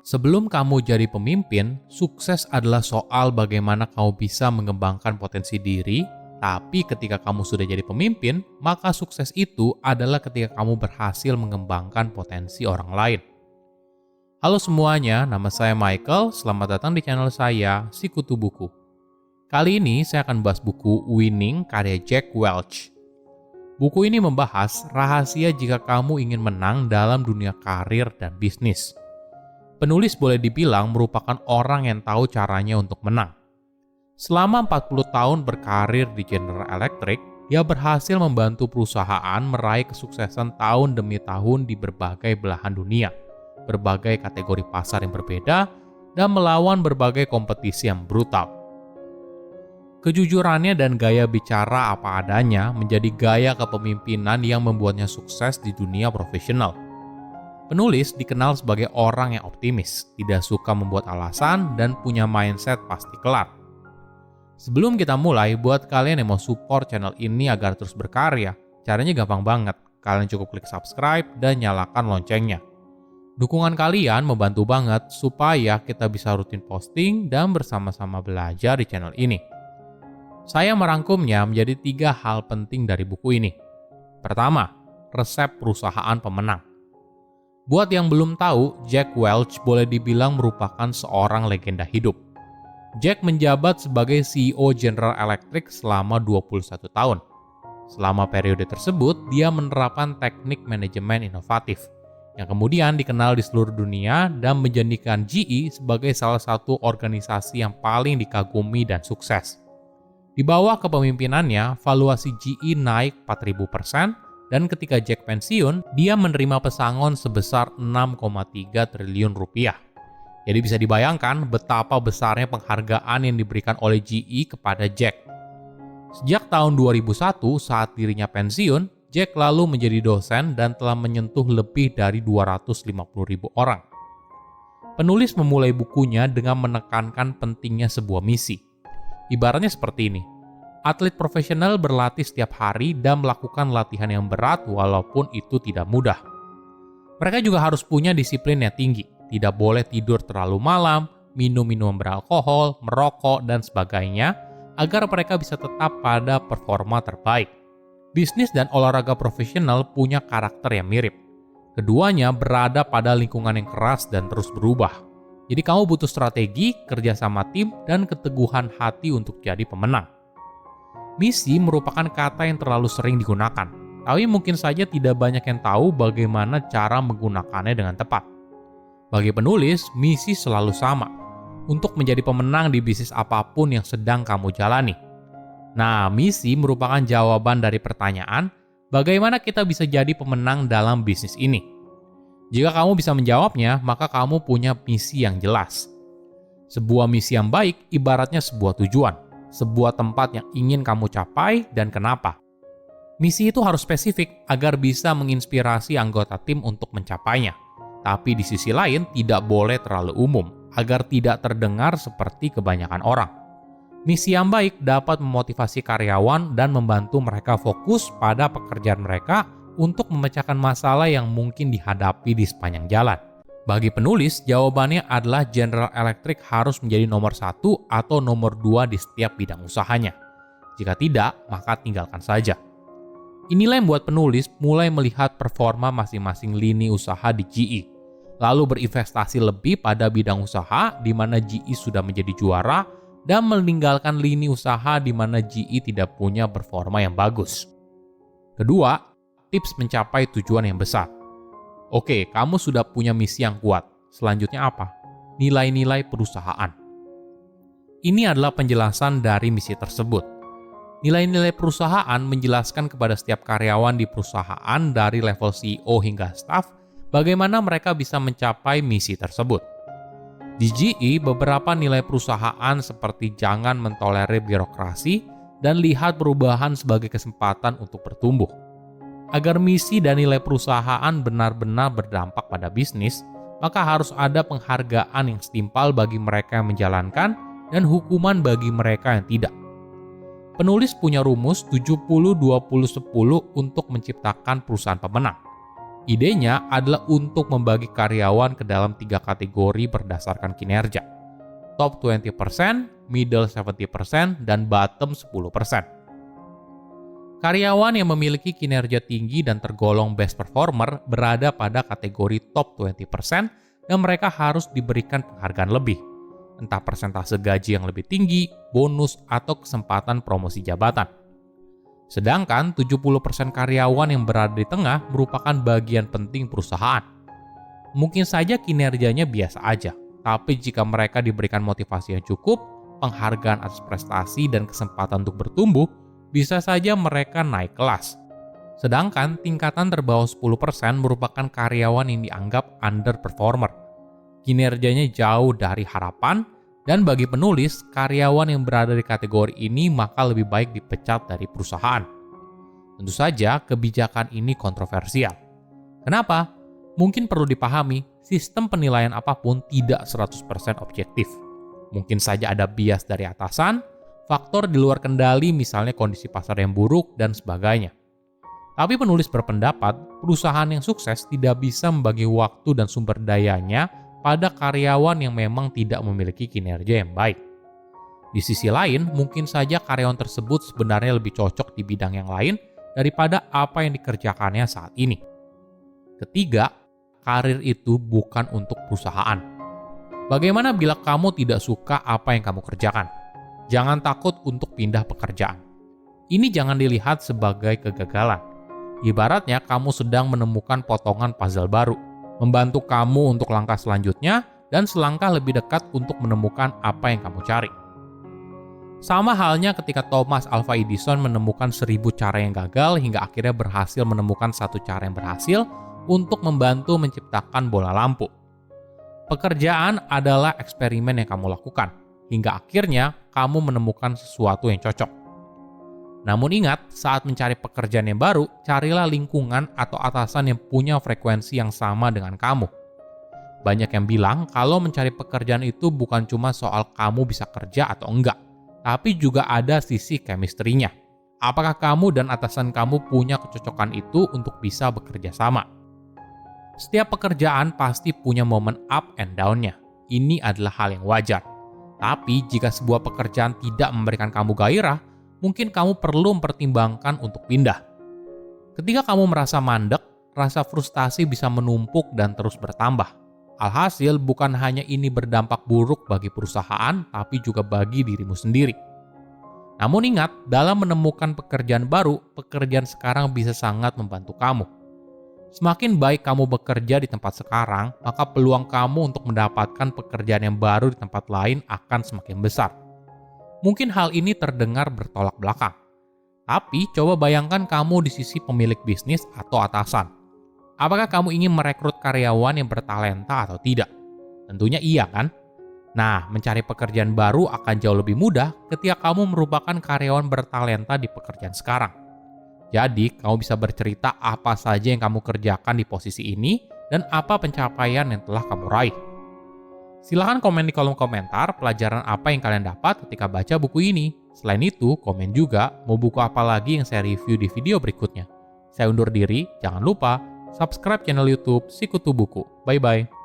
Sebelum kamu jadi pemimpin, sukses adalah soal bagaimana kamu bisa mengembangkan potensi diri, tapi ketika kamu sudah jadi pemimpin, maka sukses itu adalah ketika kamu berhasil mengembangkan potensi orang lain. Halo semuanya, nama saya Michael, selamat datang di channel saya, Sikutu Buku. Kali ini saya akan bahas buku Winning karya Jack Welch. Buku ini membahas rahasia jika kamu ingin menang dalam dunia karir dan bisnis. Penulis boleh dibilang merupakan orang yang tahu caranya untuk menang. Selama 40 tahun berkarir di General Electric, dia berhasil membantu perusahaan meraih kesuksesan tahun demi tahun di berbagai belahan dunia, berbagai kategori pasar yang berbeda, dan melawan berbagai kompetisi yang brutal. Kejujurannya dan gaya bicara apa adanya menjadi gaya kepemimpinan yang membuatnya sukses di dunia profesional. Penulis dikenal sebagai orang yang optimis, tidak suka membuat alasan, dan punya mindset pasti kelar. Sebelum kita mulai, buat kalian yang mau support channel ini agar terus berkarya, caranya gampang banget. Kalian cukup klik subscribe dan nyalakan loncengnya. Dukungan kalian membantu banget supaya kita bisa rutin posting dan bersama-sama belajar di channel ini. Saya merangkumnya menjadi 3 hal penting dari buku ini. Pertama, resep perusahaan pemenang. Buat yang belum tahu, Jack Welch boleh dibilang merupakan seorang legenda hidup. Jack menjabat sebagai CEO General Electric selama 21 tahun. Selama periode tersebut, dia menerapkan teknik manajemen inovatif, yang kemudian dikenal di seluruh dunia dan menjadikan GE sebagai salah satu organisasi yang paling dikagumi dan sukses. Di bawah kepemimpinannya, valuasi GE naik 4.000%, dan ketika Jack pensiun, dia menerima pesangon sebesar 6,3 triliun rupiah. Jadi bisa dibayangkan betapa besarnya penghargaan yang diberikan oleh GE kepada Jack. Sejak tahun 2001 saat dirinya pensiun, Jack lalu menjadi dosen dan telah menyentuh lebih dari 250.000 orang. Penulis memulai bukunya dengan menekankan pentingnya sebuah misi. Ibaratnya seperti ini. Atlet profesional berlatih setiap hari dan melakukan latihan yang berat walaupun itu tidak mudah. Mereka juga harus punya disiplin yang tinggi, tidak boleh tidur terlalu malam, minum minuman beralkohol, merokok, dan sebagainya, agar mereka bisa tetap pada performa terbaik. Bisnis dan olahraga profesional punya karakter yang mirip. Keduanya berada pada lingkungan yang keras dan terus berubah. Jadi kamu butuh strategi, kerjasama tim, dan keteguhan hati untuk jadi pemenang. Misi merupakan kata yang terlalu sering digunakan, tapi mungkin saja tidak banyak yang tahu bagaimana cara menggunakannya dengan tepat. Bagi penulis, misi selalu sama, untuk menjadi pemenang di bisnis apapun yang sedang kamu jalani. Nah, misi merupakan jawaban dari pertanyaan, bagaimana kita bisa jadi pemenang dalam bisnis ini? Jika kamu bisa menjawabnya, maka kamu punya misi yang jelas. Sebuah misi yang baik ibaratnya sebuah tujuan. Sebuah tempat yang ingin kamu capai dan kenapa. Misi itu harus spesifik agar bisa menginspirasi anggota tim untuk mencapainya. Tapi di sisi lain tidak boleh terlalu umum agar tidak terdengar seperti kebanyakan orang. Misi yang baik dapat memotivasi karyawan dan membantu mereka fokus pada pekerjaan mereka untuk memecahkan masalah yang mungkin dihadapi di sepanjang jalan. Bagi penulis, jawabannya adalah General Electric harus menjadi nomor 1 atau nomor 2 di setiap bidang usahanya. Jika tidak, maka tinggalkan saja. Inilah yang membuat penulis mulai melihat performa masing-masing lini usaha di GE, lalu berinvestasi lebih pada bidang usaha di mana GE sudah menjadi juara, dan meninggalkan lini usaha di mana GE tidak punya performa yang bagus. Kedua, tips mencapai tujuan yang besar. Oke, kamu sudah punya misi yang kuat. Selanjutnya apa? Nilai-nilai perusahaan. Ini adalah penjelasan dari misi tersebut. Nilai-nilai perusahaan menjelaskan kepada setiap karyawan di perusahaan dari level CEO hingga staf bagaimana mereka bisa mencapai misi tersebut. Di GE, beberapa nilai perusahaan seperti jangan mentolerir birokrasi dan lihat perubahan sebagai kesempatan untuk bertumbuh. Agar misi dan nilai perusahaan benar-benar berdampak pada bisnis, maka harus ada penghargaan yang setimpal bagi mereka yang menjalankan dan hukuman bagi mereka yang tidak. Penulis punya rumus 70-20-10 untuk menciptakan perusahaan pemenang. Idenya adalah untuk membagi karyawan ke dalam 3 kategori berdasarkan kinerja. Top 20%, middle 70%, dan bottom 10%. Karyawan yang memiliki kinerja tinggi dan tergolong best performer berada pada kategori top 20% dan mereka harus diberikan penghargaan lebih. Entah persentase gaji yang lebih tinggi, bonus, atau kesempatan promosi jabatan. Sedangkan 70% karyawan yang berada di tengah merupakan bagian penting perusahaan. Mungkin saja kinerjanya biasa aja, tapi jika mereka diberikan motivasi yang cukup, penghargaan atas prestasi dan kesempatan untuk bertumbuh, bisa saja mereka naik kelas. Sedangkan tingkatan terbawah 10% merupakan karyawan yang dianggap underperformer. Kinerjanya jauh dari harapan, dan bagi penulis, karyawan yang berada di kategori ini maka lebih baik dipecat dari perusahaan. Tentu saja kebijakan ini kontroversial. Kenapa? Mungkin perlu dipahami, sistem penilaian apapun tidak 100% objektif. Mungkin saja ada bias dari atasan, faktor di luar kendali misalnya kondisi pasar yang buruk, dan sebagainya. Tapi penulis berpendapat, perusahaan yang sukses tidak bisa membagi waktu dan sumber dayanya pada karyawan yang memang tidak memiliki kinerja yang baik. Di sisi lain, mungkin saja karyawan tersebut sebenarnya lebih cocok di bidang yang lain daripada apa yang dikerjakannya saat ini. Ketiga, karir itu bukan untuk perusahaan. Bagaimana bila kamu tidak suka apa yang kamu kerjakan? Jangan takut untuk pindah pekerjaan. Ini jangan dilihat sebagai kegagalan. Ibaratnya kamu sedang menemukan potongan puzzle baru, membantu kamu untuk langkah selanjutnya dan selangkah lebih dekat untuk menemukan apa yang kamu cari. Sama halnya ketika Thomas Alva Edison menemukan 1000 cara yang gagal hingga akhirnya berhasil menemukan satu cara yang berhasil untuk membantu menciptakan bola lampu. Pekerjaan adalah eksperimen yang kamu lakukan, hingga akhirnya kamu menemukan sesuatu yang cocok. Namun ingat, saat mencari pekerjaan yang baru, carilah lingkungan atau atasan yang punya frekuensi yang sama dengan kamu. Banyak yang bilang kalau mencari pekerjaan itu bukan cuma soal kamu bisa kerja atau enggak, tapi juga ada sisi chemistry-nya. Apakah kamu dan atasan kamu punya kecocokan itu untuk bisa bekerja sama? Setiap pekerjaan pasti punya momen up and down-nya. Ini adalah hal yang wajar. Tapi jika sebuah pekerjaan tidak memberikan kamu gairah, mungkin kamu perlu mempertimbangkan untuk pindah. Ketika kamu merasa mandek, rasa frustasi bisa menumpuk dan terus bertambah. Alhasil, bukan hanya ini berdampak buruk bagi perusahaan, tapi juga bagi dirimu sendiri. Namun ingat, dalam menemukan pekerjaan baru, pekerjaan sekarang bisa sangat membantu kamu. Semakin baik kamu bekerja di tempat sekarang, maka peluang kamu untuk mendapatkan pekerjaan yang baru di tempat lain akan semakin besar. Mungkin hal ini terdengar bertolak belakang. Tapi coba bayangkan kamu di sisi pemilik bisnis atau atasan. Apakah kamu ingin merekrut karyawan yang bertalenta atau tidak? Tentunya iya kan? Nah, mencari pekerjaan baru akan jauh lebih mudah ketika kamu merupakan karyawan bertalenta di pekerjaan sekarang. Jadi, kamu bisa bercerita apa saja yang kamu kerjakan di posisi ini dan apa pencapaian yang telah kamu raih. Silahkan komen di kolom komentar pelajaran apa yang kalian dapat ketika baca buku ini. Selain itu, komen juga mau buku apa lagi yang saya review di video berikutnya. Saya undur diri, jangan lupa subscribe channel YouTube Sikutu Buku. Bye-bye.